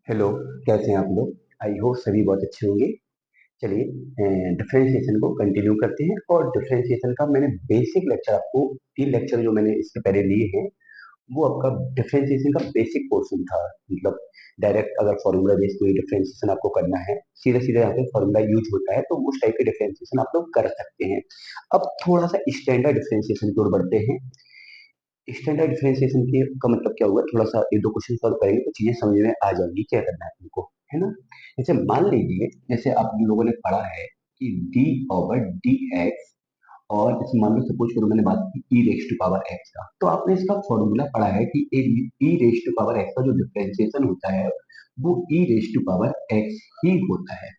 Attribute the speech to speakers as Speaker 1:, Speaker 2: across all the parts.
Speaker 1: Hello, कैसे हैं आप लोग? आई होप सभी बहुत अच्छे होंगे। चलिए डिफरेंशिएशन को कंटिन्यू करते हैं और डिफरेंशिएशन का मैंने बेसिक लेक्चर आपको 3 लेक्चर जो मैंने इसके पहले लिए हैं, वो आपका डिफरेंशिएशन का बेसिक पोर्शन था। मतलब डायरेक्ट अगर फॉर्मूला बेस्ड कोई डिफरेंशिएशन आपको करना है, सीधे-सीधे यहाँ पे फॉर्मूला यूज होता है, तो उस टाइप के डिफरेंशिएशन आप लोग कर सकते हैं। अब थोड़ा-सा स्टैंडर्ड डिफरेंशिएशन की ओर बढ़ते हैं। स्टैंडर्ड डिफरेंशिएशन के का मतलब क्या हुआ, थोड़ा सा एक दो क्वेश्चन सॉल्व करेंगे तो चीजें समझ में आ जाएंगी क्या करना है तुमको, है ना। जैसे मान लीजिए, जैसे आप लोगों ने पढ़ा है कि डी ओवर डी एक्स, और जैसे मान लो सपोज करो मैंने बात की ई रेस टू पावर एक्स का, तो आपने इसका फॉर्मूला पढ़ा है कि ई रेस टू पावर एक्स का जो डिफरेंशिएशन होता है वो ई रेस टू पावर एक्स ही होता है।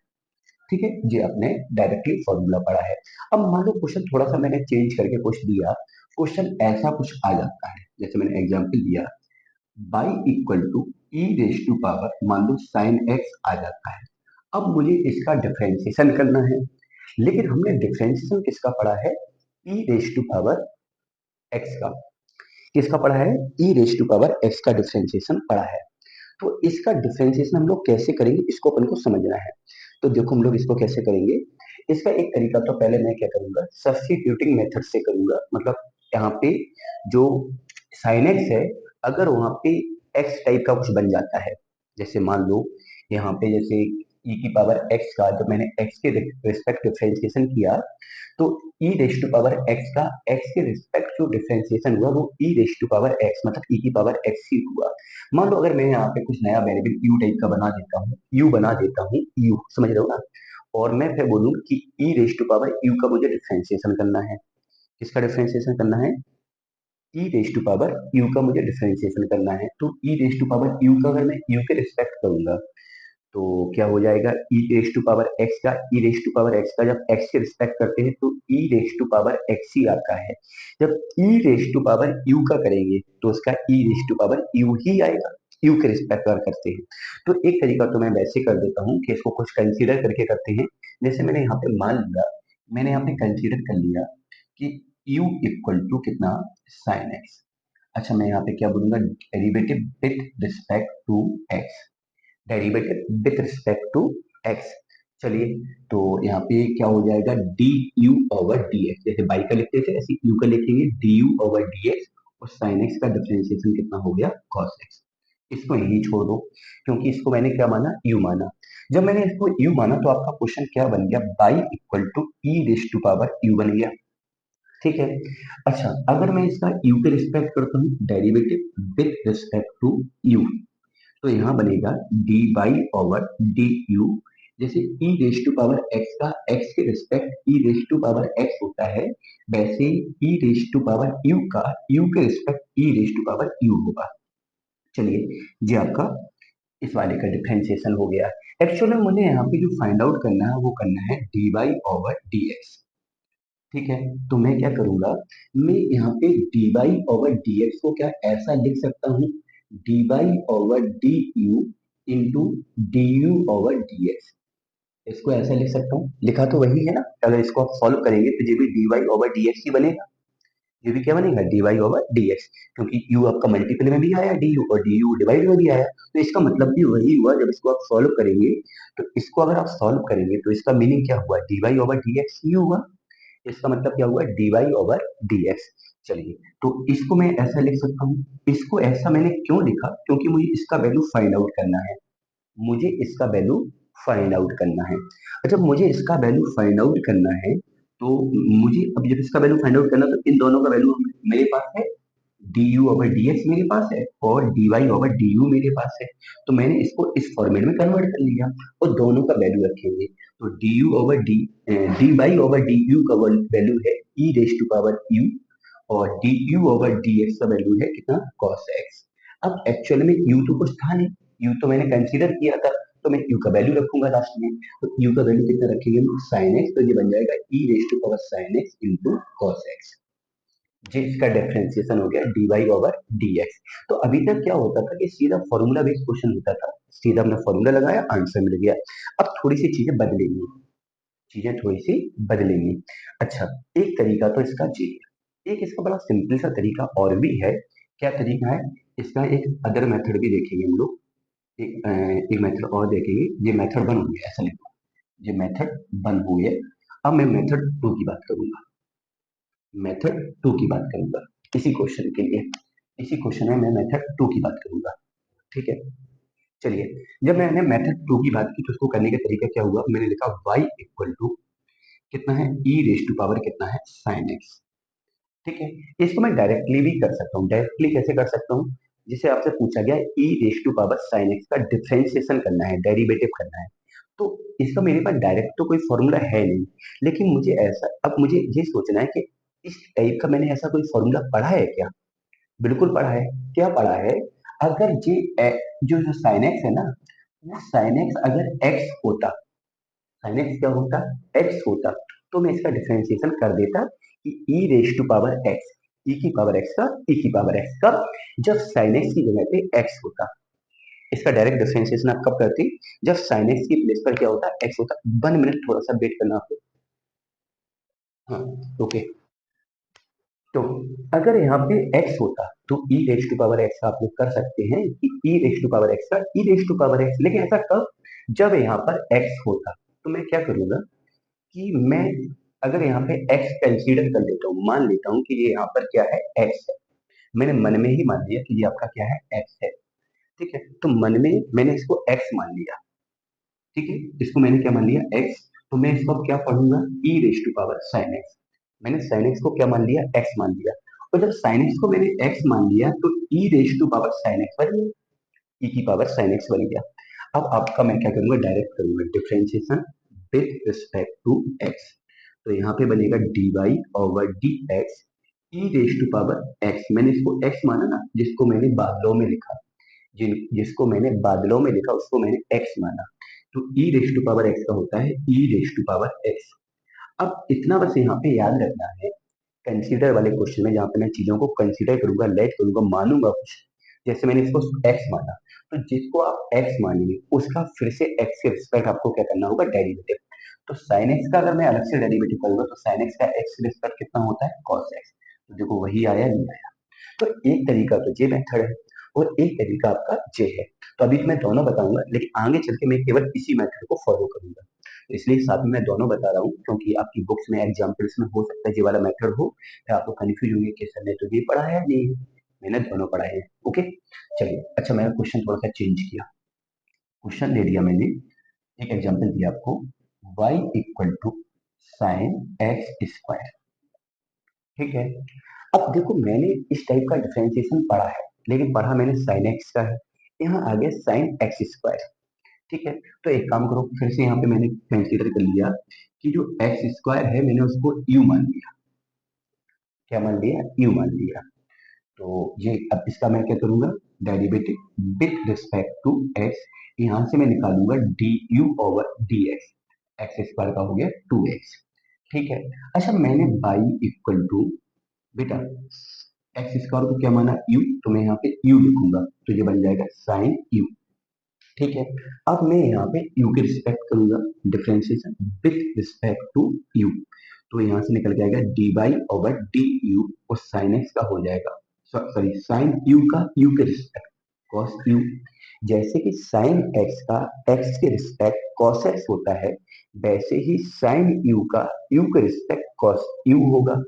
Speaker 1: ठीक है, ये आपने डायरेक्टली फॉर्मूला पढ़ा है। अब मान लो क्वेश्चन थोड़ा सा मैंने चेंज करके कुछ दिया, क्वेश्चन ऐसा कुछ आ जाता है, जैसे मैंने एग्जांपल दिया y equal to e raise to power मान लो साइन एक्स आ जाता है। अब मुझे इसका डिफरेंशिएशन करना है, लेकिन हमने डिफरेंशिएशन किसका पढ़ा है? ई रेस टू पावर एक्स का। किसका पढ़ा है? ई रेस टू पावर एक्स का डिफरेंशिएशन पढ़ा है। तो इसका डिफरेंशिएशन हम लोग कैसे करेंगे, इसको अपन को समझना है। तो देखो हम लोग इसको कैसे करेंगे। इसका एक तरीका तो पहले मैं क्या करूंगा, सब्स्टिट्यूटिंग मेथड से करूंगा। मतलब यहाँ पे जो साइन एक्स है, अगर वहां पे एक्स टाइप का कुछ बन जाता है, जैसे मान लो यहाँ पे जैसे ई की पावर एक्स का जब मैंने एक्स के रिस्पेक्ट डिफरेंशिएशन किया, तो ई रेस टू पावर एक्स का एक्स के रिस्पेक्ट जो डिफरेंशिएशन हुआ वो ई रेस टू पावर एक्स मतलब ई की पावर एक्स ही हुआ। मान लो अगर मैं यहाँ पे कुछ नया वेरिएबल यू टाइप का बना देता हूँ, यू बना देता हूँ, यू समझ रहे हो ना, और मैं फिर बोलूँ कि ई रेस टू पावर यू का मुझे डिफरेंशिएशन करना है। किसका डिफरेंशिएशन करना है? ई रेस टू पावर यू का मुझे डिफरेंशिएशन करना है। तो ई रेस टू पावर यू का अगर मैं यू के रिस्पेक्ट करूंगा, तो क्या हो जाएगा, ई रेस टू पावर एक्स का ई रेस टू पावर एक्स का जब एक्स के रिस्पेक्ट करते हैं तो ई रेस टू पावर एक्स ही आता है। जब ई रेस टू पावर यू का करेंगे तो उसका ई रेस टू पावर यू ही आएगा, यू के रिस्पेक्ट अगर करते हैं। तो एक तरीका तो मैं वैसे कर देता हूँ कि इसको कुछ कंसीडर करके करते हैं। जैसे मैंने यहाँ पे मान लिया, मैंने यहाँ पे कंसीडर कर लिया कि u इक्वल टू कितना, साइन एक्स। अच्छा मैं यहाँ पे क्या बोलूंगा, derivative with respect to x, derivative with respect to x. चलिए, तो यहाँ पे क्या हो जाएगा, d u over d x, जैसे बाई का लिखते थे ऐसे यू का लिखेंगे, d u over d x, और साइन एक्स का डिफरेंशिएशन कितना हो गया, कॉस एक्स। इसको यही छोड़ दो, क्योंकि इसको मैंने क्या माना, यू माना। जब मैंने इसको यू माना तो आपका क्वेश्चन क्या बन गया, y equal to e raise to power u बन गया। ठीक है। अच्छा अगर मैं इसका u के रिस्पेक्ट करता हूँ, derivative with respect to u, तो यहाँ बनेगा dy ओवर du। जैसे e raise to power x का x के respect e raise to power x होता है, वैसे e raise to power u का u के respect e raise to power u होगा। चलिए, ये आपका इस वाले का डिफरेंशिएशन हो गया। एक्चुअली मुझे यहाँ पे जो फाइंड आउट करना है वो करना है dy ओवर dx। ठीक है, तो मैं क्या करूंगा, मैं यहाँ पे dy ओवर dx को क्या ऐसा लिख सकता हूँ, dy over du into du over dx। इसको ऐसा लिख सकता हूँ, लिखा तो वही है ना। अगर इसको आप सॉल्व करेंगे तो ये भी dy ओवर dx ही बनेगा। ये भी क्या बनेगा, dy ओवर dx, क्योंकि u आपका मल्टीपल में भी आया du और du डिवाइड में भी आया, तो इसका मतलब भी वही हुआ। जब इसको आप सॉल्व करेंगे, तो इसको अगर आप सॉल्व करेंगे तो इसका मीनिंग क्या हुआ, dy ओवर dx ही हुआ। इसका मतलब क्या हुआ, dy ओवर dx। चलिए, तो इसको मैं ऐसा लिख सकता हूँ। इसको ऐसा मैंने क्यों लिखा, क्योंकि मुझे इसका वैल्यू फाइंड आउट करना है, मुझे इसका वैल्यू फाइंड आउट करना है। अच्छा मुझे इसका वैल्यू फाइंड आउट करना है, तो मुझे अब जब इसका वैल्यू फाइंड आउट करना, तो इन दोनों का वैल्यू मेरे पास है, du ओवर dx मेरे पास है और dy ओवर du मेरे पास है। तो मैंने इसको इस फॉर्मेट में कन्वर्ट कर लिया और दोनों का वैल्यू रखेंगे। तो du over dy over du का वैल्यू है e raise to power u, और du ओवर dx का वैल्यू है कितना, cos x। अब एक्चुअल में u तो कुछ था नहीं, u तो मैंने कंसीडर किया था, तो मैं u का वैल्यू रखूंगा लास्ट में। तो u का वैल्यू कितना रखेंगे, sin x, तो ये बन जाएगा e raise to power sin x into cos x। जिसका डिफरेंशिएशन हो गया dy ओवर dx। तो अभी तक क्या होता था कि सीधा फॉर्मूला बेस्ड क्वेश्चन होता था, सीधा हमने फॉर्मूला लगाया, आंसर मिल गया। अब थोड़ी सी चीजें बदलेंगी, चीजें थोड़ी सी बदलेंगी। अच्छा, एक तरीका तो इसका जी है, एक इसका बड़ा सिंपल सा तरीका और भी है। क्या तरीका है इसका, एक अदर मेथड भी देखेंगे हम लोग। एक मेथड और देखेंगे। ये मेथड वन हो गया, ऐसा लिखो, ये मेथड वन हो गया। अब मैं मेथड टू की बात करूंगा, मेथड टू की बात करूंगा इसी क्वेश्चन के लिए। इसी क्वेश्चन में मैं मेथड टू की बात करूंगा। ठीक है, चलिए। जब मैंने मेथड टू की बात की तो उसको करने का तरीका क्या हुआ, मैंने लिखा y इक्वल टू कितना है, e रेस टू पावर कितना है, साइन एक्स। ठीक है, इसको मैं डायरेक्टली भी कर सकता हूँ। डायरेक्टली कैसे कर सकता हूँ, जिसे आपसे पूछा गया e raise to power sine x का डिफरेंशिएशन करना है, डेरिवेटिव करना है। तो इसका मेरे पास डायरेक्ट तो कोई फॉर्मूला है नहीं, लेकिन मुझे ऐसा, अब मुझे ये सोचना है कि इस टाइप का मैंने ऐसा कोई फॉर्मूला पढ़ा है क्या। बिल्कुल पढ़ा है। क्या पढ़ा है, अगर जो साइन एक्स है ना, वो साइन एक्स अगर एक्स होता, साइन एक्स क्या होता, एक्स होता, तो मैं इसका डिफरेंशिएशन कर देता कि e raise to power x, e की पावर एक्स का, e की पावर एक्स का, जब साइन एक्स की जगह पे एक्स होता। इसका डायरेक्ट डिफरेंशिएशन आप कब करते, जब साइन एक्स की प्लेस पर क्या होता, एक्स होता। 1 मिनट थोड़ा सा वेट करना आपको। हाँ, ओके। तो अगर यहाँ पे x होता तो e raise to power x आप लोग कर सकते हैं कि e raise to power x का e raise to power x, लेकिन ऐसा कब, जब यहाँ पर x होता। तो मैं क्या करूंगा कि मैं अगर यहाँ पे x कंसीडर कर लेता हूँ, मान लेता हूँ कि ये यहाँ पर क्या है, x है। मैंने मन में ही मान लिया कि ये आपका क्या है, x है। ठीक है, तो मन में मैंने इसको x मान लिया। ठीक है, इसको मैंने क्या मान लिया, x। तो मैं इसको अब क्या पढ़ूंगा, e raise to power sine x. मैंने साइन एक्स को क्या मान लिया, x मान लिया। और जब साइन एक्स को मैंने x मान लिया तो e raise to power sine x बन गया, e की पावर साइन एक्स बन गया। अब आपका मैं क्या करूंगा, डायरेक्ट करूंगा differentiation with respect to x। तो यहाँ पे बनेगा dy over dx e raise to power x। मैंने इसको x माना ना, जिसको मैंने बादलों में लिखा, जिसको मैंने बादलों में लिखा उसको मैंने x माना। तो e raise to power x का होता है e raise to power x। अब इतना बस यहाँ पे याद रखना है, कंसीडर वाले क्वेश्चन में जहाँ पे मैं चीजों को कंसीडर करूंगा, लेट करूंगा, मानूंगा कुछ। जैसे मैंने इसको x माना, तो जिसको आप x मानेंगे उसका फिर से x के रिस्पेक्ट आपको क्या करना होगा, डेरिवेटिव। तो साइन x का अगर मैं अलग से डेरिवेटिव करूंगा तो साइन x का x के रिस्पेक्ट कितना होता है, cos x। तो देखो वही आया, नहीं आया। तो एक तरीका तो ये मेथड है और एक तरीका आपका ये है। तो अभी तो मैं दोनों बताऊंगा, लेकिन आगे चल के मैं केवल इसी मेथड को फॉलो करूंगा। तो इसलिए साथ में मैं दोनों बता रहा हूँ, क्योंकि आपकी बुक्स में एग्जाम्पल्स में हो सकता है ये वाला मेथड हो, फिर आपको कंफ्यूज होंगे कि सर ने तो ये पढ़ा है, नहीं मैंने दोनों पढ़ाए हैं। ओके, चलिए। अच्छा, मैंने क्वेश्चन थोड़ा सा चेंज किया। क्वेश्चन दे दिया मैंने, एक एग्जाम्पल दिया आपको, y equal to sine x square. ठीक है, अब देखो मैंने इस टाइप का डिफरेंशिएशन पढ़ा है, लेकिन पढ़ा मैंने साइन एक्स का है। यहाँ आ गया साइन एक्स स्क्वायर। ठीक है, तो एक काम करो, फिर से यहाँ पे मैंने कंसीडर कर लिया कि जो एक्स स्क्वायर है मैंने उसको यू मान लिया। क्या मान लिया, यू मान लिया। तो ये अब इसका मैं क्या करूंगा, derivative with respect to x. यहाँ से मैं निकालूंगा d u over d x. X square का हो गया 2x। ठीक है, अच्छा मैंने बाई इक्वल टू, बेटा एक्स स्क्वायर को क्या माना, यू, तो मैं यहाँ पे यू लिखूंगा, तो ये बन जाएगा साइन यू। ठीक है, अब मैं यहाँ पे यू के रिस्पेक्ट करूंगा differentiation with respect to u. तो यहाँ से निकल के आएगा d y over d u, और साइन एक्स का हो जाएगा, सॉरी साइन यू का यू के रिस्पेक्ट कॉस यू। जैसे कि साइन एक्स का एक्स के रिस्पेक्ट कॉस एक्स होता है, वैसे ही साइन यू का यू के रिस्पेक्ट कॉस यू होगा।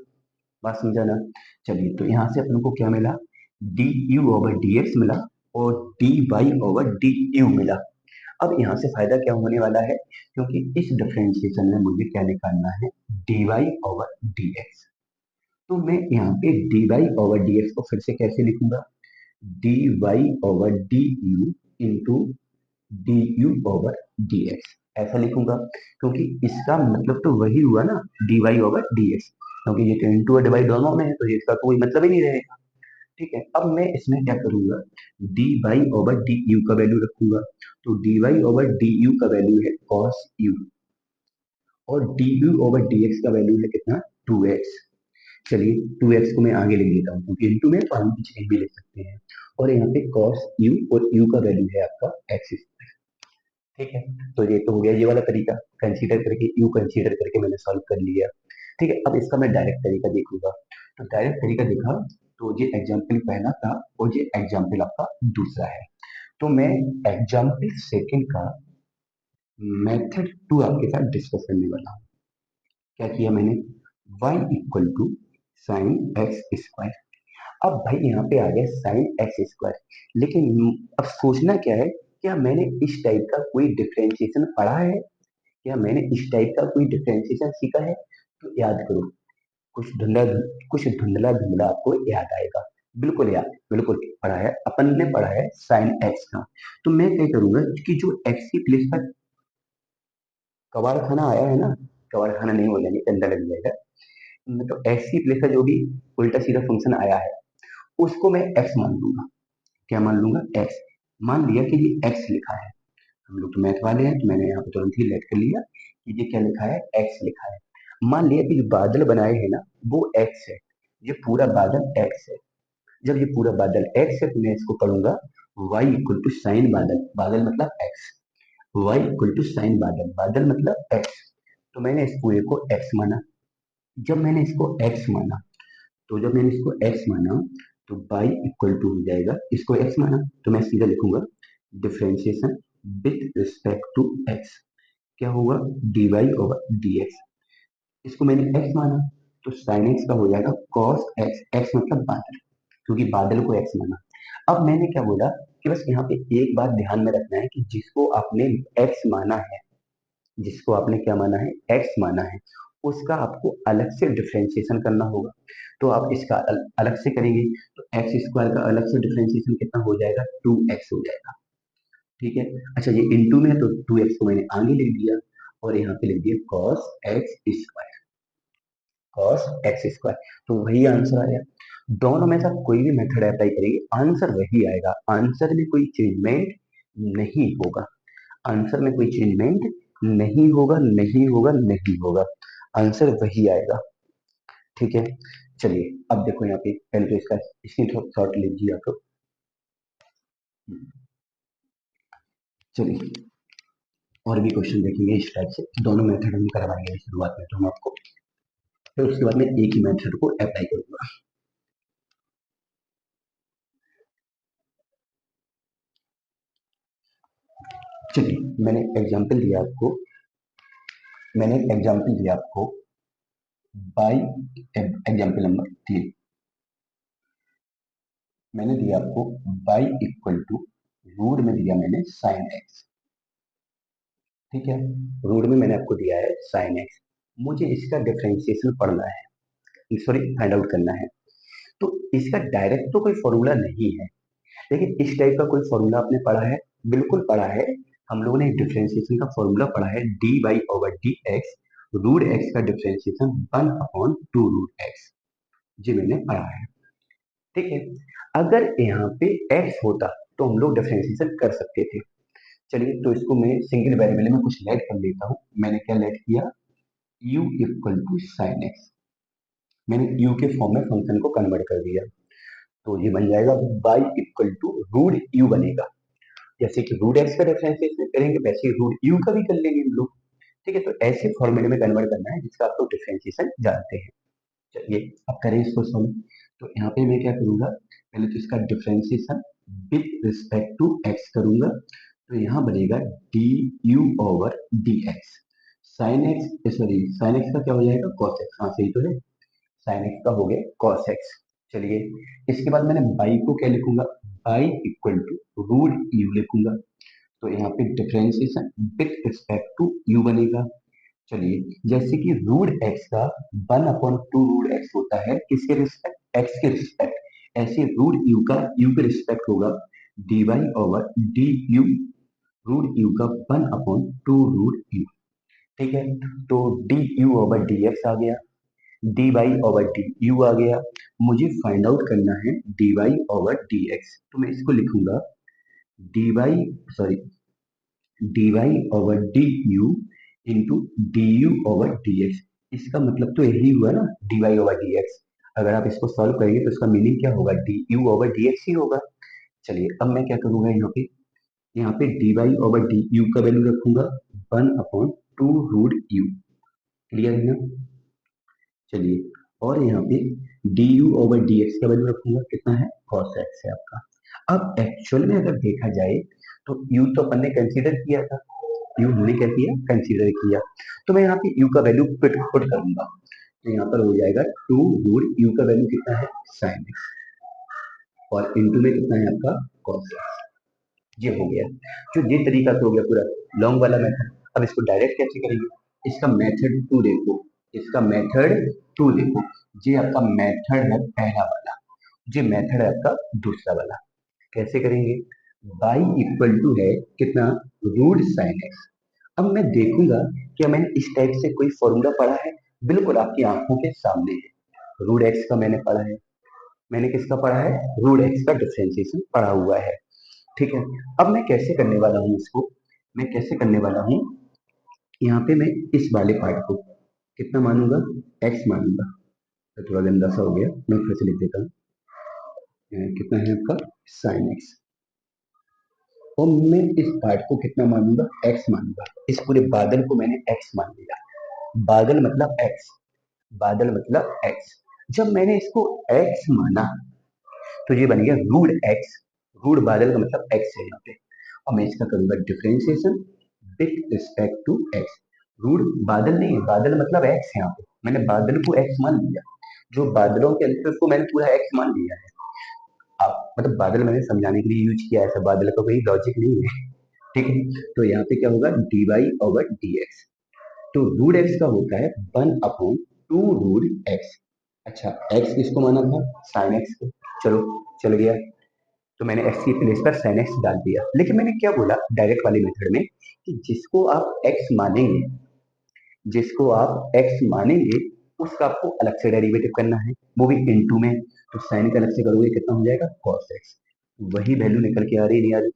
Speaker 1: बात समझा ना। चलिए, तो यहाँ से अपन को क्या मिला, d u over d x मिला और d y over d u मिला। अब यहाँ से फायदा क्या होने वाला है, क्योंकि इस डिफरेंशिएशन में मुझे क्या निकालना है, d y over d x. तो मैं यहाँ पे d y over d x को फिर से कैसे लिखूंगा, d y over d u into d u over d x, ऐसा लिखूंगा। क्योंकि इसका मतलब तो वही हुआ ना, d y over d x, क्योंकि ये तो इंटू और डिवाइड दोनों में है, तो ये इसका कोई मतलब ही नहीं रहेगा। ठीक है, अब मैं इसमें क्या करूंगा, d y over d u का वैल्यू रखूंगा। तो d y over d u का वैल्यू है कॉस यू, और d u over d x का वैल्यू है कितना, 2x। चलिए 2x को मैं आगे लिख देता हूँ, क्योंकि इंटू में पानी की जगह भी लिख सकते हैं। और यहाँ पे कॉस यू, और यू का वैल्यू है आपका एक्स। ठीक है, तो ये तो हो गया ये वाला तरीका, कंसीडर करके यू कंसीडर करके मैंने सॉल्व कर लिया। ठीक है, अब इसका मैं डायरेक्ट तरीका देखूंगा। तो डायरेक्ट तरीका देखा, तो ये एग्जाम्पल पहला था और ये एग्जाम्पल आपका दूसरा है। तो मैं एग्जाम्पल सेकंड का मेथड 2 आपके साथ डिस्कस करने वाला हूँ। क्या किया मैंने, y equal to sine x square. अब भाई यहाँ पे आ गया साइन एक्स स्क्वायर, लेकिन अब सोचना क्या है, क्या मैंने इस टाइप का कोई डिफरेंशिएशन पढ़ा है, क्या मैंने इस टाइप का कोई डिफरेंशिएशन सीखा है? तो याद करो, कुछ धुंधला कुछ धुंधला धुंधला आपको याद आएगा। बिल्कुल याद, बिल्कुल पढ़ा है, अपन ने पढ़ा है साइन एक्स का। तो मैं क्या करूंगा कि जो एक्स की प्लेस पर कबाड़ खाना आया है ना, कबाड़ खाना नहीं हो जाएंगे, डंडा लग जाएगा। तो एक्स की प्लेस पर जो भी उल्टा सीधा फंक्शन आया है उसको मैं एक्स मान लूंगा। क्या मान लूंगा, एक्स। मान लिया कि ये एक्स लिखा है, हम लोग तो मैथ वाले हैं तो मैंने यहाँ पे तुरंत ही लेट कर लिया कि ये क्या लिखा है, एक्स लिखा है। मान लिया कि जो बादल बनाए हैं ना वो एक्स है, ये पूरा बादल एक्स है। जब ये पूरा बादल एक्स है तो मैं इसको पढ़ूंगा y इक्वल टू साइन बादल, बादल मतलब x, y equal to sine बादल, बादल मतलब एक्स। तो मैंने इस पूरे को एक्स माना। जब मैंने इसको एक्स माना, तो जब मैंने इसको x माना तो y इक्वल टू हो जाएगा, इसको x माना तो मैं सीधा लिखूंगा differentiation with respect to x, क्या होगा, dy ओवर dx। इसको मैंने x माना तो sin x का हो जाएगा cos x, x मतलब बादल, क्योंकि बादल को x माना। अब मैंने क्या बोला कि बस यहाँ पे एक बात ध्यान में रखना है कि जिसको आपने x माना है, जिसको आपने क्या माना है, x माना है, उसका आपको अलग से डिफरेंशिएशन करना होगा। तो आप इसका अलग से करेंगे तो एक्स स्क्वायर का अलग से डिफरेंशिएशन कितना हो जाएगा, 2x हो जाएगा। ठीक है, अच्छा ये इनटू में है तो 2x को मैंने आगे लिख दिया और यहाँ पे लिख दिया cos x square, cos x square. तो वही आंसर आया। दोनों में से आप कोई भी मेथड अप्लाई करेंगे आंसर वही आएगा, आंसर में कोई चेंजमेंट नहीं होगा, आंसर में कोई चेंजमेंट नहीं होगा, नहीं होगा, नहीं होगा, आंसर वही आएगा। ठीक है, चलिए अब देखो यहाँ पे पहले तो इसका स्क्रीन शॉट लीजिए आप लोग। चलिए और भी क्वेश्चन देखेंगे इस टाइप से, दोनों मेथड हम करवाएंगे शुरुआत में तो हम आपको, फिर उसके बाद में एक ही मेथड को अप्लाई करूंगा। चलिए मैंने एग्जाम्पल दिया आपको बाई, एग्जाम्पल नंबर 3 मैंने दिया आपको y इक्वल टू, रूट में दिया मैंने साइन एक्स। ठीक है, रूट में मैंने आपको दिया है साइन एक्स, मुझे इसका डिफरेंशिएशन पढ़ना है, सॉरी फाइंड आउट करना है। तो इसका डायरेक्ट तो कोई फॉर्मूला नहीं है, लेकिन इस टाइप का कोई फॉर्मूला आपने पढ़ा है, बिल्कुल पढ़ा है। हम लोगों ने डिफरेंशिएशन का फॉर्मूला पढ़ा है, dy over dx, root x का डिफरेंशिएशन 1/2 रूट एक्स, जी मैंने पढ़ा है। ठीक है, अगर यहाँ पे x होता तो हम लोग डिफरेंशिएशन कर सकते थे। चलिए तो इसको मैं सिंगल वेरिएबल में कुछ लेट कर लेता हूँ। मैंने क्या लेट किया, u equal to sine x, मैंने u के फॉर्म में फंक्शन को कन्वर्ट कर दिया। तो ये बन जाएगा y equal to root u बनेगा, जैसे कि रूट एक्स का डिफरेंशिएशन करेंगे वैसे ही रूट u का भी कर लेंगे हम लोग। ठीक है, तो ऐसे फॉर्मूले में कन्वर्ट करना है जिसका आप लोग डिफरेंशिएशन जानते हैं। चलिए अब करें इसको सॉल्व। तो यहाँ पे मैं क्या करूंगा, पहले तो इसका differentiation with respect to x करूंगा, तो यहाँ बनेगा d u over d x, sine x, sorry sine x का क्या हो जाएगा, कॉस एक्स, हाँ सही तो है, साइन एक्स का हो गया कॉस एक्स। चलिए इसके बाद मैंने बाई को क्या लिखूंगा, y equal to root u लिखूंगा, तो यहाँ पे differentiation with respect to u बनेगा। चलिए जैसे कि रूट एक्स का 1/2 रूट एक्स होता है किसके रिस्पेक्ट, एक्स के रिस्पेक्ट, ऐसे रूट यू का यू के रिस्पेक्ट होगा d y over d u, root u का 1/2 रूट यू। ठीक है, तो d u over d x आ गया, d y over d u आ गया। मुझे फाइंड आउट करना है d y over d x, तो मैं इसको लिखूंगा d y, sorry dy over d u into d u over d x. इसका मतलब तो यही हुआ ना, dy ओवर डी एक्स। अगर आप इसको सॉल्व करेंगे तो इसका मीनिंग क्या होगा, d u over d x ही होगा। चलिए अब मैं क्या करूंगा, यहाँ पे dy ओवर डी यू का वैल्यू रखूंगा 1/2 रूट यू, क्लियर है ना। चलिए और यहाँ पे D u over d x का वैल्यू रखूंगा, कितना है, cos x है आपका। अब एक्चुअल में अगर देखा जाए तो u तो अपन ने कंसीडर किया था, u हमने क्या किया, कंसीडर किया। तो मैं यहाँ पे u का वैल्यू पुट करूंगा, तो यहाँ पर हो जाएगा 2 रूट u का वैल्यू कितना है साइन एक्स, और इनटू में कितना है आपका कॉस एक्स। ये हो गया, जो ये तरीका तो हो गया पूरा लॉन्ग वाला मेथड। अब इसको डायरेक्ट कैसे करेंगे, इसका मेथड टू देखो, इसका मेथड टू देखो, ये आपका मेथड है पहला वाला, ये मेथड है आपका दूसरा वाला। कैसे करेंगे, y इक्वल टू है कितना, रूट साइन एक्स। अब मैं देखूंगा क्या मैंने इस टाइप से कोई फॉर्मूला पढ़ा है, बिल्कुल आपकी आंखों के सामने है, रूट एक्स का मैंने पढ़ा है, मैंने किसका पढ़ा है, रूट एक्स का डिफरेंशिएशन पढ़ा हुआ है। ठीक है, अब मैं कैसे करने वाला हूँ इसको, मैं कैसे करने वाला हूँ, यहाँ पे मैं इस वाले पार्ट को कितना मानूंगा, एक्स मानूंगा। तो थोड़ा गंदा सा हो गया, मैं फिर से लिख देता हूँ, कितना है आपका साइन एक्स, और मैं इस पार्ट को कितना मानूंगा, एक्स मानूंगा। इस पूरे बादल को मैंने एक्स मान लिया, बादल मतलब एक्स, बादल मतलब एक्स। जब मैंने इसको एक्स माना तो ये बन गया रूट एक्स, रूट बादल का मतलब एक्स है यहाँ पे, और मैं इसका करूंगा differentiation with respect to x. Root बादल नहीं है, बादल मतलब एक्स है, यहाँ पे मैंने बादल को एक्स मान लिया, जो बादलों के अंदर को मैंने पूरा एक्स मान लिया है। आप मतलब बादल मैंने समझाने के लिए यूज किया है, ऐसा बादल का कोई लॉजिक नहीं है। ठीक है, तो यहाँ पे क्या होगा, d y over d x. तो रूट एक्स का होता है 1/2 रूट एक्स। अच्छा, एक्स किसको माना था, साइन एक्स को, चलो चल गया, तो मैंने एक्स की प्लेस पर साइन एक्स डाल दिया। लेकिन मैंने क्या बोला डायरेक्ट वाली मेथड में, कि जिसको आप एक्स मानेंगे, जिसको आप एक्स मानेंगे उसका आपको अलग से डेरिवेटिव करना है, वो भी इनटू में। तो साइन का अलग से करोगे कितना हो जाएगा कॉस एक्स, वही वैल्यू निकल के आ रही नहीं आ रही।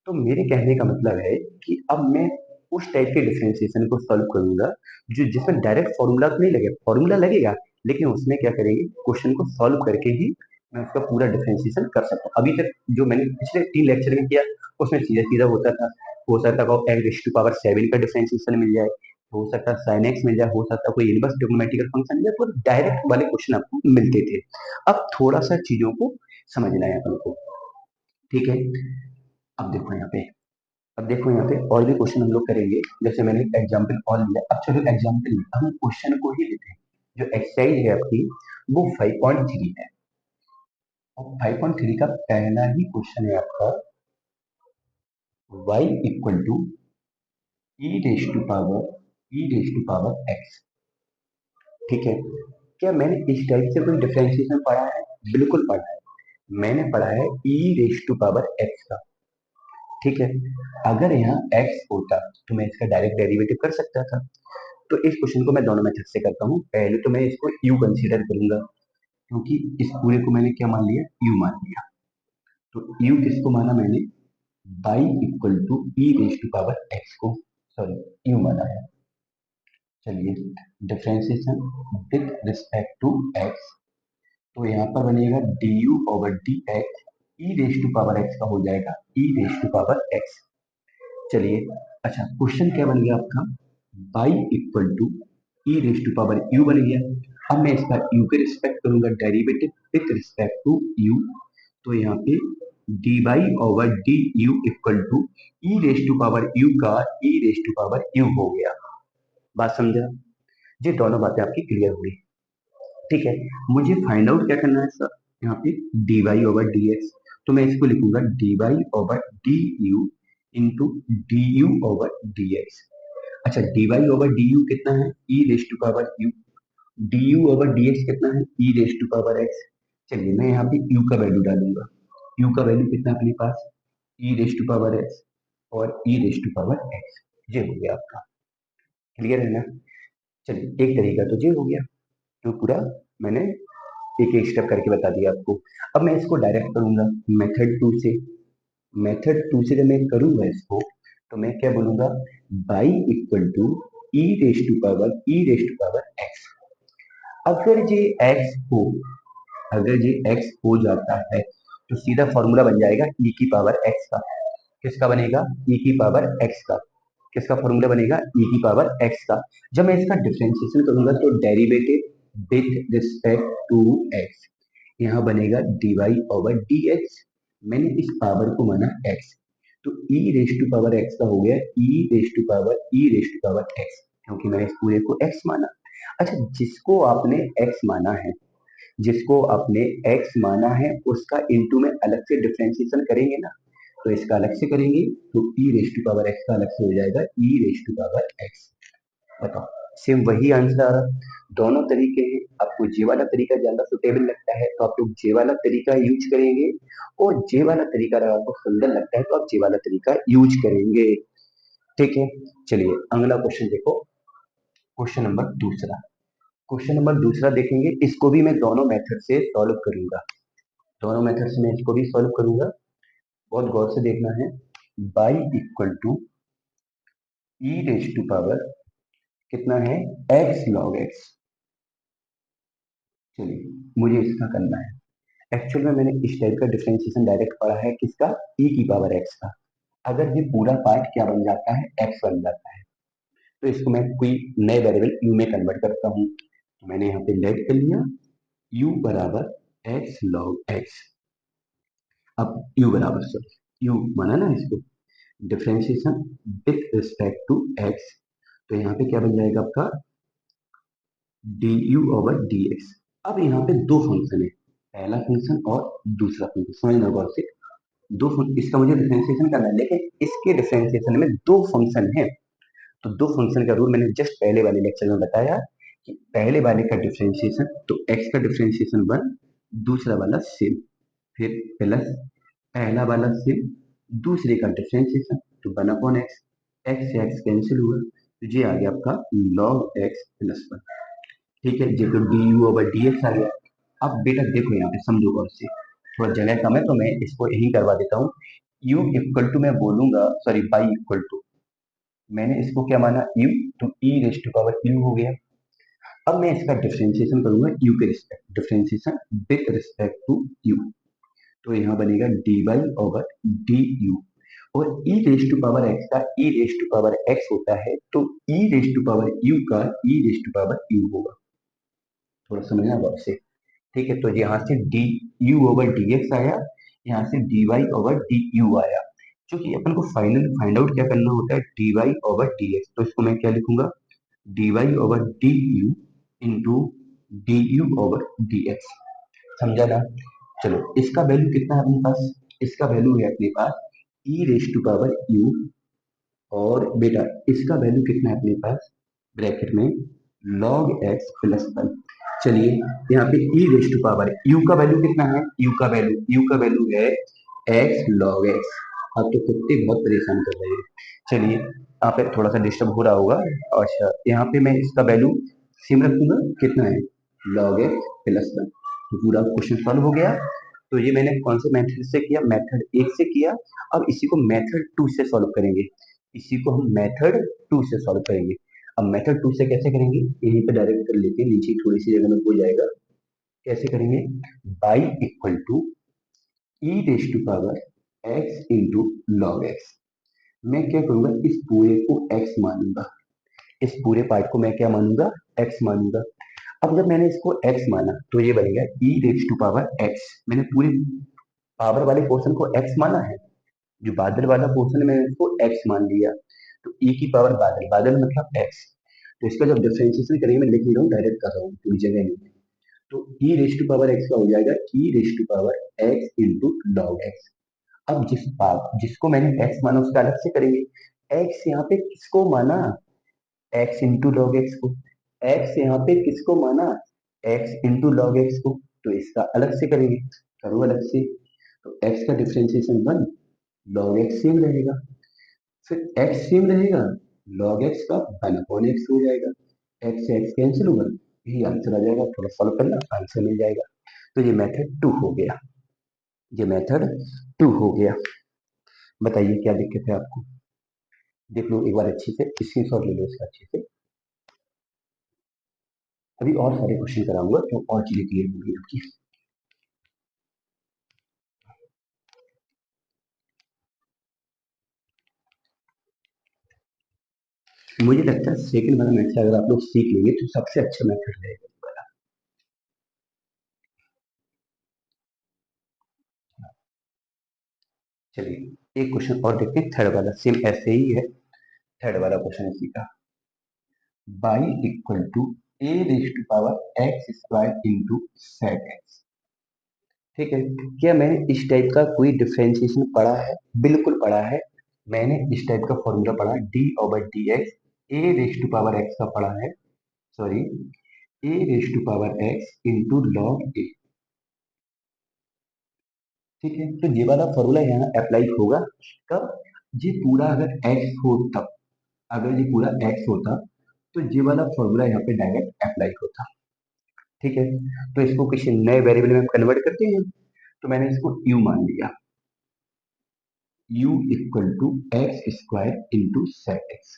Speaker 1: तो मेरे कहने का मतलब है कि अब मैं उस टाइप के डिफरेंशिएशन को सॉल्व करूंगा जो जिसमें डायरेक्ट फॉर्मूला तो नहीं लगेगा, फॉर्मूला लगेगा लेकिन उसमें क्या करेंगे, क्वेश्चन को सॉल्व करके ही मैं उसका पूरा डिफरेंशिएशन कर सकता हूँ। अभी तक जो मैंने पिछले 3 लेक्चर में किया उसमें सीधा सीधा होता था, हो सकता है एक्स रेज़ टू पावर 7 का डिफरेंशिएशन मिल जाए, हो सकता है साइन एक्स मिल जाए, हो सकता है कोई इनवर्स ट्रिग्नोमेट्रिकल फंक्शन मिल जाए, तो डायरेक्ट वाले क्वेश्चन आपको मिलते थे। अब थोड़ा सा चीजों को समझना है अपन को, ठीक है। अब देखो यहाँ पे, अब देखो यहाँ पे और भी क्वेश्चन हम लोग करेंगे, जैसे मैंने एग्जांपल और लिया। अब चलो एग्जांपल हम क्वेश्चन को ही लेते हैं। जो एक्सरसाइज है आपकी वो 5.3 है, और 5.3 का पहला ही क्वेश्चन है आपका y equal to e raise to power x. ठीक है, क्या मैंने इस टाइप से कोई डिफरेंशिएशन पढ़ा है, बिल्कुल पढ़ा है, मैंने पढ़ा है ई रेज टू पावर एक्स का। ठीक है, अगर यहाँ x होता तो मैं इसका डायरेक्ट डेरिवेटिव कर सकता था। तो इस क्वेश्चन को मैं दोनों मेथड से करता हूँ। पहले तो मैं इसको u कंसीडर करूंगा, क्योंकि इस पूरे को मैंने क्या मान लिया, u मान लिया। तो u किसको माना मैंने, y equal to e raise to power x को, सॉरी u माना है। चलिए, differentiation with respect to x, तो यहाँ पर बनेगा du over dx, e raise to power x का हो जाएगा e raise to power x। चलिए, अच्छा क्वेश्चन क्या बन गया आपका, y equal to e raise to power u बन गया। अब मैं इसका u के रिस्पेक्ट करूंगा derivative with respect to u, तो यहाँ पे dy over du equal to e raise to power u का e raise to power u हो गया। बात समझा, ये दोनों बातें आपकी क्लियर हुई। ठीक है, मुझे फाइंड आउट क्या करना है सर, यहाँ पे dy ओवर dx, तो मैं इसको लिखूंगा dy over du into du over dx। अच्छा, dy ओवर du कितना है, e raise to power u, du over dx कितना है, e raise to power x। चलिए, मैं यहाँ पे u का वैल्यू डालूंगा, u का वैल्यू कितना है अपने पास, e raise to power x और e raise to power x। ये हो गया आपका, क्लियर है ना। चलिए, एक तरीका तो ये हो गया, तो पूरा मैंने एक एक स्टेप करके बता दिया आपको। अब मैं इसको डायरेक्ट करूंगा मेथड टू से, मेथड टू से जब मैं करूंगा इसको, तो मैं क्या बोलूंगा, y equal to e raise to power x. अगर ये x हो, अगर ये x हो जाता है तो सीधा फॉर्मूला बन जाएगा e की पावर x का। किसका बनेगा, e की पावर x का, किसका फॉर्मूला बनेगा, e की पावर x का। जब मैं इसका डिफरेंशिएशन करूंगा तो derivative with respect to x, यहाँ बनेगा dy ओवर dx, मैंने इस पावर को माना x, तो e raise to power x का हो गया e raise to power x, क्योंकि मैंने इस पूरे को x माना। अच्छा, जिसको आपने x माना है, जिसको आपने x माना है उसका इनटू में अलग से डिफरेंशिएशन करेंगे ना, तो इसका अलग से करेंगे तो e raise to power x का अलग से हो जाएगा e raise to power x। बताओ, सेम वही आंसर आ रहा। दोनों तरीके हैं, आपको जे वाला तरीका ज्यादा सुटेबल लगता है तो आप लोग जे वाला तरीका यूज करेंगे, और जे वाला तरीका अगर आपको सुंदर लगता है तो आप जे वाला तरीका यूज करेंगे। ठीक है, चलिए अगला क्वेश्चन देखो। क्वेश्चन नंबर दूसरा, क्वेश्चन नंबर दूसरा देखेंगे, इसको भी मैं दोनों मेथड से सॉल्व करूंगा, दोनों मेथड से मैं इसको भी सॉल्व करूंगा। बहुत गौर से देखना है। Y equal to e raise to power कितना है, एक्स लॉग एक्स। चलिए मुझे इसका करना है। एक्चुअल में मैंने इस टाइप का डिफरेंशिएशन डायरेक्ट पढ़ा है किसका, e की पावर x का। अगर ये पूरा पार्ट क्या बन जाता है, x बन जाता है, तो इसको मैं कोई नए वेरिएबल u में कन्वर्ट करता हूँ। तो मैंने यहाँ पे लेट कर लिया u बराबर x log x। अब u बराबर सॉरी u माना ना इसको, differentiation with respect to x, तो यहाँ पे क्या बन जाएगा आपका du ओवर dx। अब यहाँ पे दो फंक्शन है, पहला फंक्शन और दूसरा फंक्शन, समझना गौर से। इसका मुझे डिफरेंशिएशन करना है, लेकिन इसके डिफरेंशिएशन में दो फंक्शन है। तो दो फंक्शन का रूल मैंने जस्ट पहले वाले लेक्चर में बताया कि पहले वाले का डिफरेंशिएशन तो x का डिफरेंशिएशन वन, दूसरा वाला सेम, फिर प्लस पहला वाला सेम, दूसरे का डिफरेंशिएशन तो वन अपॉन एक्स, एक्स से एक्स कैंसिल हुआ तो ये आ गया आपका log x प्लस वन। ठीक है, ये तो d u over d x आ गया। अब बेटा देखो यहाँ पे समझो गौर से, थोड़ा जगह कम है तो मैं इसको यही करवा देता हूँ। u इक्वल टू मैं बोलूंगा, सॉरी बाई इक्वल टू, मैंने इसको क्या माना u, तो e raise to power u हो गया। अब मैं इसका डिफरेंशिएशन करूंगा u के respect, differentiation with respect to u, तो यहाँ बनेगा dy ओवर du। और e raise to power x का e raise to power x होता है, तो e raise to power u का e raise to power u होगा। थोड़ा समझना गौर से। ठीक है, तो यहाँ से d u over d x आया, यहाँ से d y over d u आया। क्योंकि अपन को फाइनल फाइंड आउट क्या करना होता है, d y over d x, तो इसको मैं क्या लिखूंगा, d y over d u into d u over d x. समझा ना। चलो इसका वैल्यू कितना है अपने पास, इसका वैल्यू है अपने पास e raise to power u, और बेटा इसका वैल्यू कितना है अपने पास, ब्रैकेट में log x प्लस वन। चलिए यहाँ पे e raise to power u का वैल्यू कितना है, u का वैल्यू है x log x। अब तो कुत्ते बहुत परेशान कर रहे हैं। चलिए यहाँ पे थोड़ा सा डिस्टर्ब हो रहा होगा। अच्छा, यहाँ पे मैं इसका वैल्यू सेम रखूंगा, कितना है log x प्लस वन, तो पूरा क्वेश्चन सॉल्व हो गया। तो ये मैंने कौन से मेथड से किया, मेथड एक से किया। अब इसी को मेथड टू से सॉल्व करेंगे, इसी को हम मेथड टू से सॉल्व करेंगे। अब मेथड टू से कैसे करेंगे, यहीं पे डायरेक्ट कर लेते हैं, नीचे थोड़ी सी जगह में हो जाएगा। कैसे करेंगे, y equal to e raise to power x into log x. मैं क्या करूंगा, इस पूरे को x मानूंगा, इस पूरे पार्ट को मैं क्या मानूंगा, x मानूंगा। अब जब मैंने इसको x माना तो ये बनेगा ई रेस टू पावर x। मैंने पूरे पावर वाले पोर्शन को x माना है, जो बादल वाला पोर्शन है मैंने इसको x मान लिया, तो e की पावर बादल, बादल मतलब x। तो इसका जब डिफरेंशिएशन करेंगे, मैं लिख नहीं रहा हूँ, डायरेक्ट कर रहा हूँ, पूरी जगह नहीं। तो e raise to power x का हो जाएगा e raise to power x into log x. अब जिसको मैंने x माना उसका अलग से करेंगे। x यहाँ पे किसको माना, x इंटू लॉग एक्स को। x यहाँ पे किसको माना, x इंटू लॉग एक्स को, तो इसका अलग से करेंगे, करो अलग से। तो x का differentiation one, log x same रहेगा, फिर x सेम रहेगा, log x का वन अपॉन एक्स हो जाएगा, x से x कैंसिल होगा, यही आंसर आ जाएगा। थोड़ा सॉल्व करना, आंसर मिल जाएगा। तो ये मेथड टू हो गया, ये मेथड टू हो गया। बताइए क्या दिक्कत है आपको, देख लो एक बार अच्छे से, स्क्रीनशॉट ले लो इसका अच्छे से। अभी और सारे क्वेश्चन कराऊंगा तो और चीजें क्लियर होंगी आपकी। मुझे लगता है सेकंड वाला मेथड अगर आप लोग सीख लेंगे तो सबसे अच्छा मेथड रहेगा। चलिए एक क्वेश्चन और देखते हैं, थर्ड वाला सेम ऐसे ही है। थर्ड वाला क्वेश्चन इसी का, y equal to a raise to power x square into sec x. ठीक है, क्या मैंने इस टाइप का कोई डिफरेंशिएशन पढ़ा है? बिल्कुल पढ़ा है। मैंने इस टाइप का फॉर्मूला पढ़ा है, d over d x a raise to power x का पढ़ा है, sorry a raise to power x into log a. ठीक है, तो ये वाला फॉर्मूला यहाँ अप्लाई होगा कब? ये पूरा अगर एक्स हो तब, अगर ये पूरा एक्स होता तो ये वाला फॉर्मूला यहाँ पे डायरेक्ट अप्लाई होता। ठीक है, तो इसको किसी नए वेरिएबल में हम कन्वर्ट करते हैं, तो मैंने इसको u मान लिया, u equal to x square into sec x.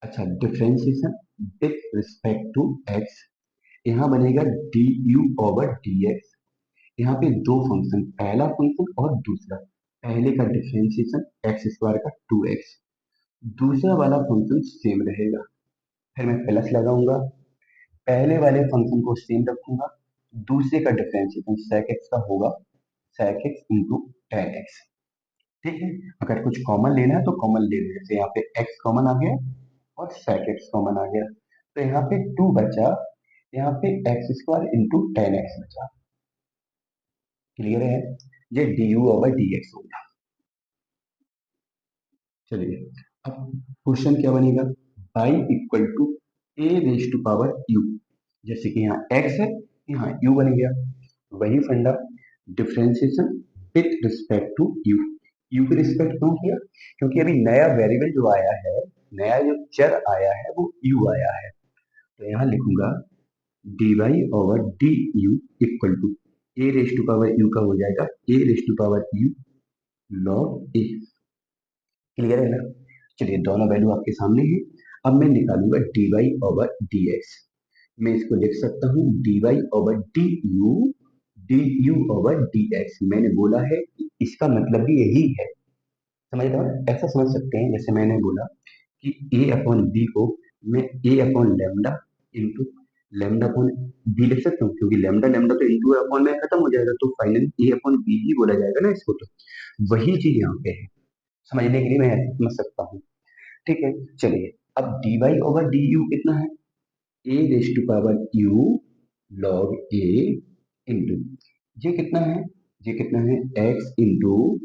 Speaker 1: अच्छा, differentiation with respect to x, यहाँ बनेगा d u over d x. यहाँ पे दो फंक्शन, पहला फंक्शन और दूसरा, पहले का डिफ्रेंशिएशन एक्स स्क्वायर का 2x, दूसरा वाला फंक्शन सेम रहेगा। फिर मैं प्लस लगाऊंगा, पहले वाले फंक्शन को सेम रखूंगा, दूसरे का डिफरेंशिएशन sec x का होगा sec x into tan x। ठीक है, अगर कुछ कॉमन लेना है तो कॉमन ले लो, जैसे यहाँ पे x कॉमन आ गया और sec x कॉमन आ गया, तो यहाँ पे 2 बचा, यहाँ पे x square into ten x बचा। क्लियर है, ये du ओवर dx होगा। चलिए अब क्वेश्चन क्या बनेगा, y equal to a raise to power u, जैसे कि यहाँ x है, यहाँ u बन गया, वही फंडा, differentiation with respect to u। u के रिस्पेक्ट क्यों किया? क्योंकि अभी नया वेरिएबल जो आया है, नया जो चर आया है वो u आया है, तो यहाँ लिखूंगा dy over du equal to a raise to power u का हो जाएगा a raise to power u log a. Clear है ना? चलिए दोनों वैल्यू आपके सामने है। अब मैं निकालूंगा d y over d x. मैं इसको लिख सकता हूँ d y over d u over d x. मैंने बोला है कि इसका मतलब भी यही है, समझ रहे हो? ऐसा समझ सकते हैं, जैसे मैंने बोला कि ए अपॉन बी को मैं a upon lambda into lambda upon b लिख सकता हूँ, क्योंकि लेमडा लेमडा तो इंटू अपॉन में खत्म हो जाएगा, तो फाइनली ए अपॉन बी ही बोला जाएगा ना इसको। तो वही चीज यहाँ पे है, समझने के लिए मैं ऐसे समझ सकता हूँ। ठीक है, चलिए अब d y over d u कितना है, a raise to power u log a into, ये कितना है, ये कितना है x into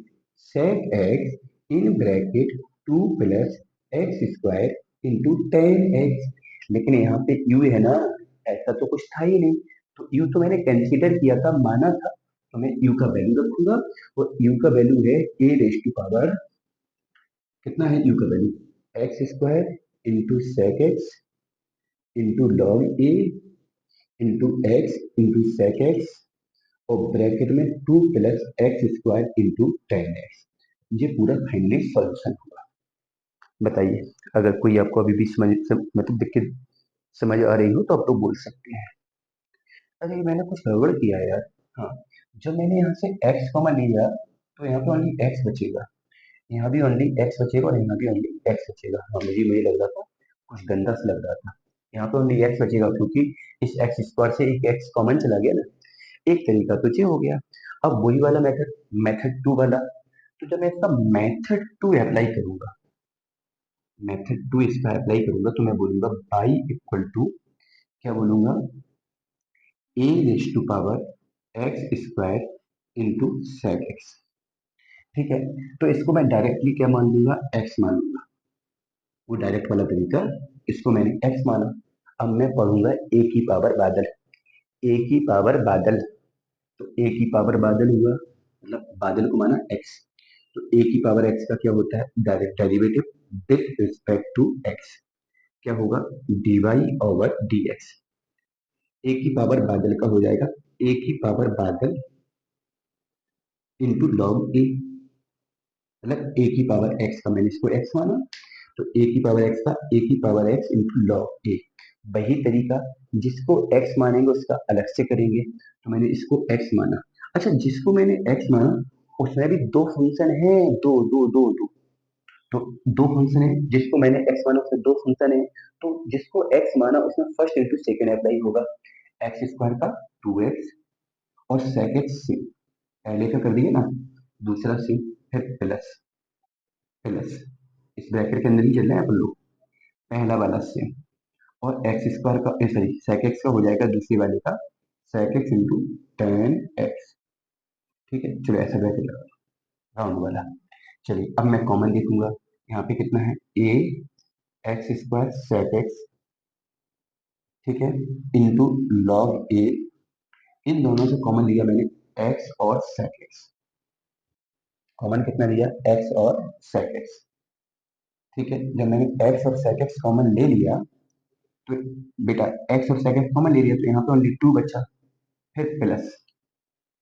Speaker 1: sec x in bracket 2 plus x square into ten x. लेकिन यहाँ पे यू है ना, ऐसा तो कुछ था ही नहीं, तो यू तो मैंने कंसीडर किया था, माना था, तो मैं यू का वैल्यू रखूंगा, और यू का वैल्यू है ए रेज टू पावर, कितना है यू का value, x square into sec x into log a into x into sec x, और ब्रैकेट में 2 plus x square into ten x. ये पूरा फाइनली सॉल्यूशन हुआ। बताइए, अगर कोई आपको अभी भी मतलब देख के समझ आ रही हो तो आप तो बोल सकते हैं, अरे मैंने कुछ गड़बड़ किया है यार। हाँ, जब मैंने यहाँ से x कॉमा लिया तो यहाँ पे ओनली x बचेगा, यहाँ भी ओनली x बचेगा, और यहाँ भी ओनली x बचेगा। हाँ, मुझे लग रहा था, कुछ गंदा सा लग रहा था। यहाँ पे ओनली x बचेगा, क्योंकि इस एक्स स्क्वायर से एक x कॉमन चला गया ना। एक तरीका तो ये हो गया। अब वही वाला मेथड, मेथड टू वाला, तो जब मैं इसका मेथड टू अप्लाई करूंगा, मेथड टू इसका अप्लाई करूंगा, तो मैं बोलूंगा बाई इक्वल टू, क्या बोलूंगा, a raise to power x square into sec x. ठीक है, तो इसको मैं डायरेक्टली क्या मान लूंगा, एक्स मान लूंगा, वो डायरेक्ट वाला तरीका, इसको मैंने एक्स माना। अब मैं पढ़ूंगा ए की पावर बादल, ए की पावर बादल, तो ए की पावर बादल हुआ, मतलब बादल को माना एक्स, तो ए की पावर एक्स का क्या होता है, direct derivative with respect to x, क्या होगा, d y over d x. A की पावर बादल का हो जाएगा ए की पावर बादल इंटू लॉग ए, मतलब ए की पावर एक्स का मैंने इसको एक्स माना, तो ए की पावर एक्स का ए की पावर एक्स इंटू लॉग ए। वही तरीका, जिसको एक्स मानेंगे उसका अलग से करेंगे, तो मैंने इसको एक्स माना। अच्छा, जिसको मैंने एक्स माना उसमें भी दो फंक्शन है, दो दो दो दो, तो दो फंक्शन है, जिसको मैंने एक्स माना उसमें दो फंक्शन है, तो जिसको एक्स माना उसमें फर्स्ट इंटू सेकेंड अप्लाई होगा, एक्स स्क्वायर का 2x और सेक एक्स से, पहले का कर दिए ना, दूसरा से फिर प्लस प्लस, इस ब्रैकेट के अंदर ही चल रहे हैं अपन लोग, पहला वाला सेम, और एक्स स्क्वायर का सॉरी सेक एक्स का हो जाएगा दूसरे वाले का sec x into ten x. ठीक है, चलो ऐसा ब्रैकेट लगा राउंड वाला। चलिए अब मैं कॉमन देखूंगा, यहाँ पे कितना है ए एक्स स्क्वायर सेक एक्स, ठीक है, इंटू लॉग ए, इन दोनों से कॉमन लिया मैंने एक्स और सेक एक्स, कॉमन कितना लिया एक्स और सेक एक्स। ठीक है, जब मैंने एक्स और सेक एक्स कॉमन ले लिया तो बेटा एक्स और सेक एक्स कॉमन ले लिया तो यहाँ पे ओनली टू बचा, फिर plus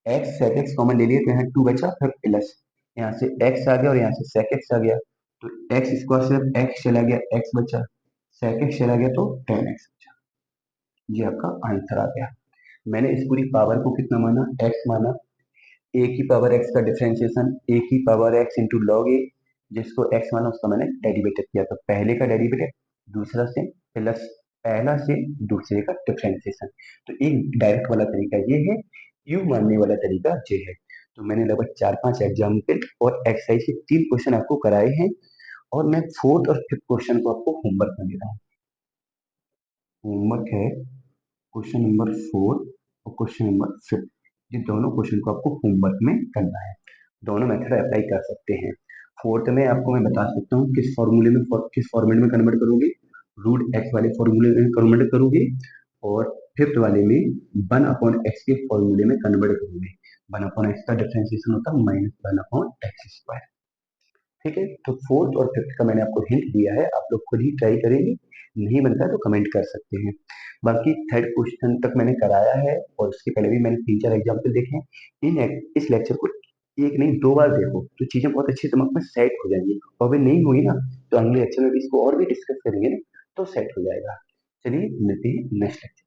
Speaker 1: x sec x common ले लिया तो यहाँ टू बचा, फिर प्लस यहाँ से एक्स आ गया और यहाँ से सेक एक्स आ गया, तो एक्स स्क्वायर से एक्स चला गया, एक्स बचा, सेक एक्स चला गया तो टेन एक्स बचा। ये आपका आंसर आ गया। मैंने इस पूरी पावर को कितना माना, एक्स माना, ए की पावर एक्स का डिफरेंशिएशन ए की पावर एक्स इंटू लॉग ए, जिसको एक्स माना उसका मैंने डेरिवेटिव किया, तो पहले का डेरिवेटिव दूसरा से प्लस पहला से दूसरे का डिफरेंशिएशन। तो एक डायरेक्ट वाला तरीका ये है, यू मानने वाला तरीका ये है। तो मैंने लगभग 4-5 एग्जाम्पल और एक्सरसाइज के 3 क्वेश्चन आपको कराए हैं, और मैं फोर्थ और फिफ्थ क्वेश्चन को आपको होमवर्क में दे रहा हूँ। होमवर्क है क्वेश्चन नंबर 4 और क्वेश्चन नंबर 5, ये दोनों क्वेश्चन को आपको होमवर्क में करना है। दोनों मेथड अप्लाई कर सकते हैं। फोर्थ में आपको मैं बता सकता हूँ किस फॉर्मूले में किस फॉर्मेट में कन्वर्ट करोगे, रूट एक्स वाले फॉर्मूले में कन्वर्ट करोगे, और फिफ्थ वाले में 1/x के फॉर्मूले में कन्वर्ट करोगे। 1/x का डिफरेंशिएशन होता है -1/x²। ठीक है, तो फोर्थ और फिफ्थ का मैंने आपको हिंट दिया है, आप लोग खुद ही ट्राई करेंगे, नहीं बनता है तो कमेंट कर सकते हैं। बाकी थर्ड क्वेश्चन तक मैंने कराया है, और उसके पहले भी मैंने 3-4 एग्जाम्पल देखे हैं। इस लेक्चर को एक नहीं 2 बार देखो तो चीजें बहुत अच्छी दिमाग में सेट हो जाएंगी, और अभी नहीं हुई ना तो अगले लेक्चर में भी इसको और भी डिस्कस करेंगे ना, तो सेट हो जाएगा। चलिए मिलते हैं नेक्स्ट लेक्चर।